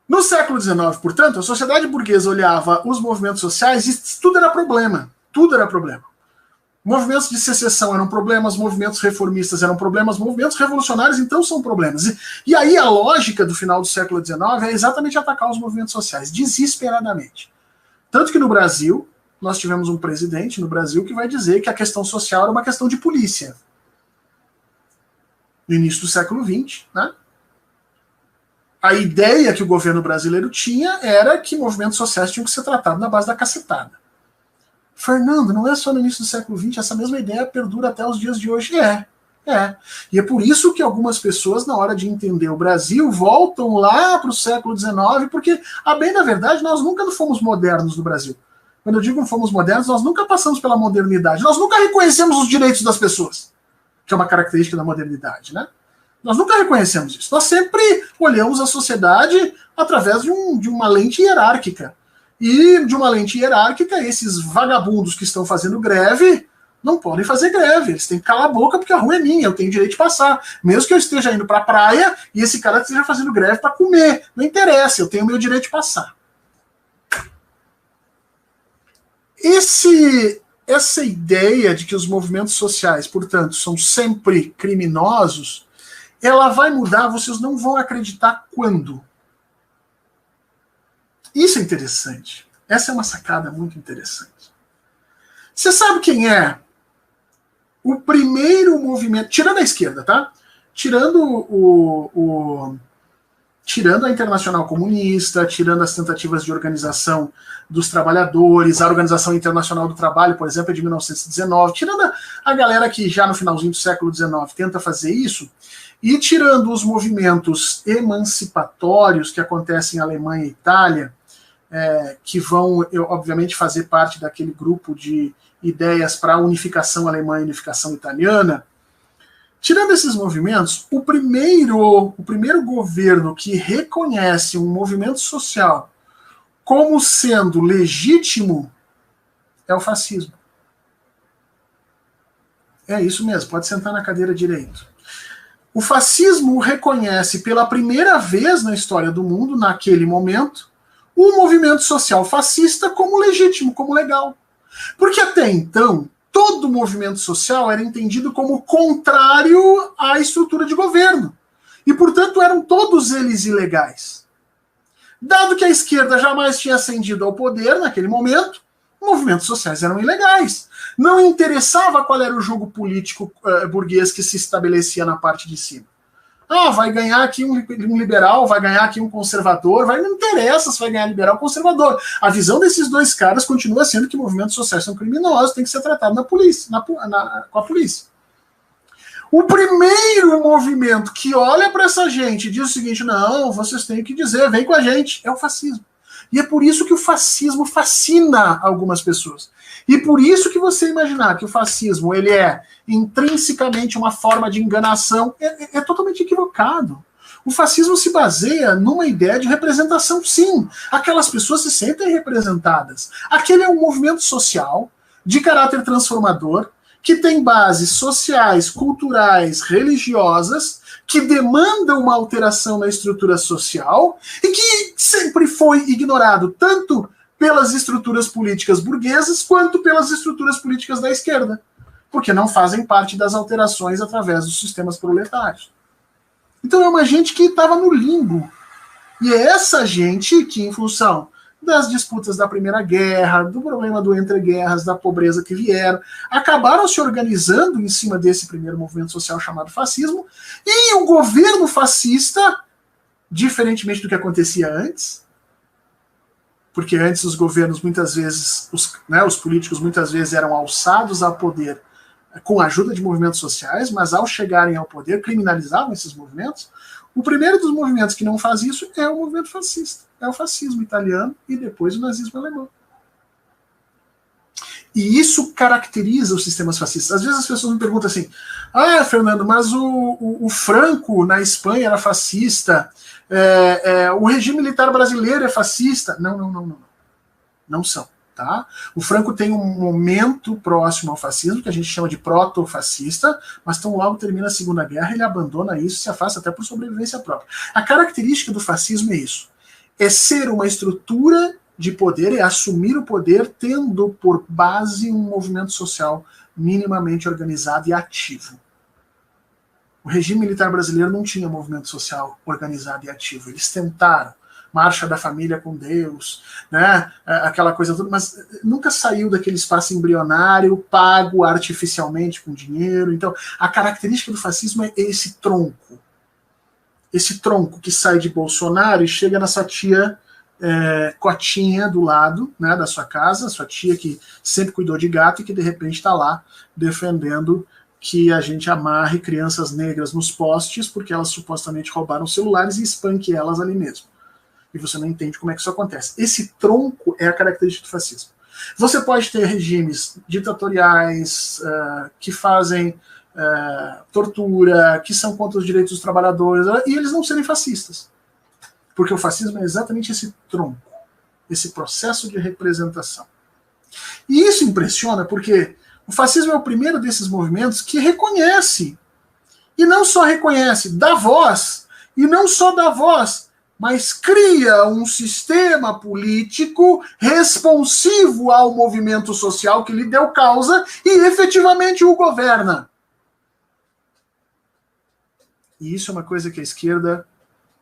No século XIX, portanto, a sociedade burguesa olhava os movimentos sociais e tudo era problema. Tudo era problema. Movimentos de secessão eram problemas, movimentos reformistas eram problemas, movimentos revolucionários, então, são problemas. E aí a lógica do final do século XIX é exatamente atacar os movimentos sociais, desesperadamente. Tanto que no Brasil, nós tivemos um presidente no Brasil que vai dizer que a questão social era uma questão de polícia. No início do século XX, né? A ideia que o governo brasileiro tinha era que movimentos sociais tinham que ser tratados na base da cacetada. Fernando, não é só no início do século XX, essa mesma ideia perdura até os dias de hoje. É. E é por isso que algumas pessoas, na hora de entender o Brasil, voltam lá para o século XIX, porque, a bem da verdade, nós nunca fomos modernos no Brasil. Quando eu digo que fomos modernos, nós nunca passamos pela modernidade, nós nunca reconhecemos os direitos das pessoas, que é uma característica da modernidade, né? Nós nunca reconhecemos isso. Nós sempre olhamos a sociedade através de uma lente hierárquica. E de uma lente hierárquica, esses vagabundos que estão fazendo greve não podem fazer greve. Eles têm que calar a boca porque a rua é minha, eu tenho direito de passar. Mesmo que eu esteja indo para a praia e esse cara esteja fazendo greve para comer. Não interessa, eu tenho o meu direito de passar. Essa ideia de que os movimentos sociais, portanto, são sempre criminosos, ela vai mudar, vocês não vão acreditar quando. Isso é interessante. Essa é uma sacada muito interessante. Você sabe quem é o primeiro movimento, tirando a esquerda, tá? Tirando tirando a Internacional Comunista, tirando as tentativas de organização dos trabalhadores, a Organização Internacional do Trabalho, por exemplo, é de 1919, tirando a galera que já no finalzinho do século XIX tenta fazer isso, e tirando os movimentos emancipatórios que acontecem em Alemanha e Itália, que vão, obviamente, fazer parte daquele grupo de ideias para a unificação alemã e unificação italiana, tirando esses movimentos, o primeiro governo que reconhece um movimento social como sendo legítimo é o fascismo. É isso mesmo, pode sentar na cadeira direito. O fascismo reconhece pela primeira vez na história do mundo, naquele momento, o movimento social fascista como legítimo, como legal. Porque até então, todo movimento social era entendido como contrário à estrutura de governo. E, portanto, eram todos eles ilegais. Dado que a esquerda jamais tinha ascendido ao poder naquele momento, movimentos sociais eram ilegais. Não interessava qual era o jogo político burguês que se estabelecia na parte de cima. Vai ganhar aqui um liberal, vai ganhar aqui um conservador, não interessa se vai ganhar liberal ou conservador. A visão desses dois caras continua sendo que movimentos sociais são criminosos, tem que ser tratado na polícia, com a polícia. O primeiro movimento que olha para essa gente e diz o seguinte: não, vocês têm que dizer, vem com a gente, é o fascismo. E é por isso que o fascismo fascina algumas pessoas. E por isso que você imaginar que o fascismo ele é intrinsecamente uma forma de enganação é totalmente equivocado. O fascismo se baseia numa ideia de representação, sim. Aquelas pessoas se sentem representadas. Aquele é um movimento social de caráter transformador que tem bases sociais, culturais, religiosas, que demandam uma alteração na estrutura social e que sempre foi ignorado tanto pelas estruturas políticas burguesas quanto pelas estruturas políticas da esquerda, porque não fazem parte das alterações através dos sistemas proletários. Então é uma gente que estava no limbo. E é essa gente que, em função das disputas da Primeira Guerra, do problema do entre-guerras, da pobreza que vieram, acabaram se organizando em cima desse primeiro movimento social chamado fascismo, e o governo fascista, diferentemente do que acontecia antes, porque antes os governos muitas vezes, os políticos muitas vezes eram alçados ao poder com a ajuda de movimentos sociais, mas ao chegarem ao poder criminalizavam esses movimentos. O primeiro dos movimentos que não faz isso é o movimento fascista, é o fascismo italiano e depois o nazismo alemão. E isso caracteriza os sistemas fascistas. Às vezes as pessoas me perguntam assim: Fernando, mas o Franco na Espanha era fascista, o regime militar brasileiro é fascista. Não. Não são. Tá? O Franco tem um momento próximo ao fascismo, que a gente chama de proto-fascista, mas tão logo termina a Segunda Guerra, ele abandona isso, se afasta até por sobrevivência própria. A característica do fascismo é isso. é ser uma estrutura de poder, é assumir o poder tendo por base um movimento social minimamente organizado e ativo. O regime militar brasileiro não tinha movimento social organizado e ativo. Eles tentaram, marcha da família com Deus, né, aquela coisa toda, mas nunca saiu daquele espaço embrionário, pago artificialmente com dinheiro. Então, a característica do fascismo é esse tronco que sai de Bolsonaro e chega na sua tia Cotinha do lado, né, da sua casa, sua tia que sempre cuidou de gato e que de repente está lá defendendo que a gente amarre crianças negras nos postes porque elas supostamente roubaram celulares e espanque elas ali mesmo. E você não entende como é que isso acontece. Esse tronco é a característica do fascismo. Você pode ter regimes ditatoriais que fazem tortura, que são contra os direitos dos trabalhadores, e eles não serem fascistas. Porque o fascismo é exatamente esse tronco, esse processo de representação. E isso impressiona porque o fascismo é o primeiro desses movimentos que reconhece, e não só reconhece, dá voz, e não só dá voz, mas cria um sistema político responsivo ao movimento social que lhe deu causa e efetivamente o governa. E isso é uma coisa que a esquerda,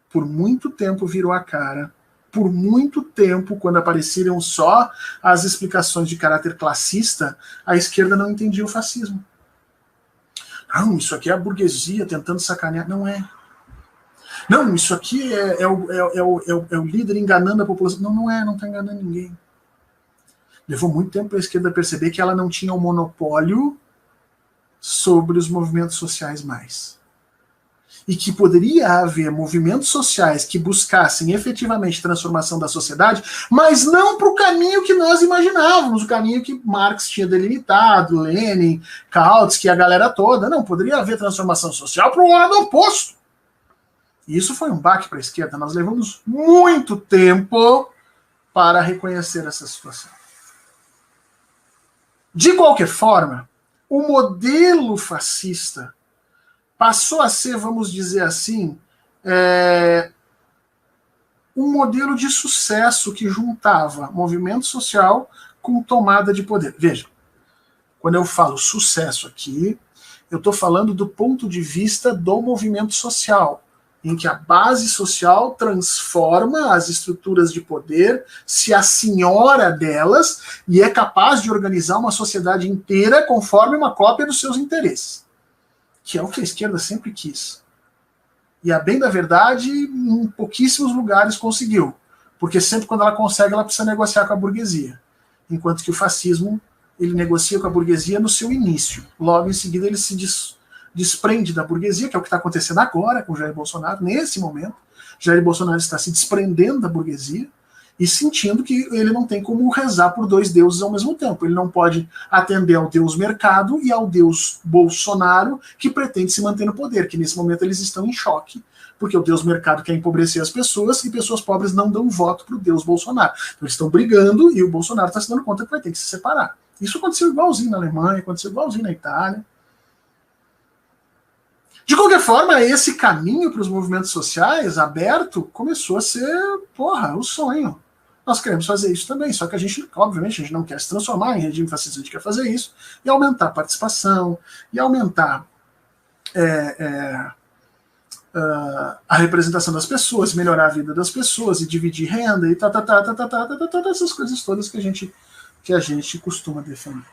por muito tempo, virou a cara. Por muito tempo, quando apareceram só as explicações de caráter classista, a esquerda não entendia o fascismo. Não, isso aqui é a burguesia tentando sacanear. Não é. Não, isso aqui é o líder enganando a população. Não, não está enganando ninguém. Levou muito tempo para a esquerda perceber que ela não tinha um monopólio sobre os movimentos sociais mais. E que poderia haver movimentos sociais que buscassem efetivamente transformação da sociedade, mas não para o caminho que nós imaginávamos, o caminho que Marx tinha delimitado, Lenin, Kautsky, a galera toda. Não, poderia haver transformação social para o lado oposto. E isso foi um baque para a esquerda. Nós levamos muito tempo para reconhecer essa situação. De qualquer forma, o modelo fascista passou a ser, vamos dizer assim, um modelo de sucesso que juntava movimento social com tomada de poder. Veja, quando eu falo sucesso aqui, eu estou falando do ponto de vista do movimento social, em que a base social transforma as estruturas de poder, se assenhora delas e é capaz de organizar uma sociedade inteira conforme uma cópia dos seus interesses. Que é o que a esquerda sempre quis. E a bem da verdade, em pouquíssimos lugares conseguiu. Porque sempre quando ela consegue, ela precisa negociar com a burguesia. Enquanto que o fascismo, ele negocia com a burguesia no seu início. Logo em seguida ele se desprende da burguesia, que é o que está acontecendo agora com Jair Bolsonaro, nesse momento. Jair Bolsonaro está se desprendendo da burguesia e sentindo que ele não tem como rezar por dois deuses ao mesmo tempo. Ele não pode atender ao Deus mercado e ao Deus Bolsonaro, que pretende se manter no poder, que nesse momento eles estão em choque, porque o Deus mercado quer empobrecer as pessoas e pessoas pobres não dão voto para o Deus Bolsonaro. Então eles estão brigando e o Bolsonaro está se dando conta que vai ter que se separar. Isso aconteceu igualzinho na Alemanha, aconteceu igualzinho na Itália. De qualquer forma, esse caminho para os movimentos sociais aberto começou a ser, o sonho. Nós queremos fazer isso também, só que a gente, obviamente, a gente não quer se transformar em regime fascista, a gente quer fazer isso e aumentar a participação, e aumentar a representação das pessoas, melhorar a vida das pessoas, e dividir renda, e essas coisas todas que a gente costuma defender.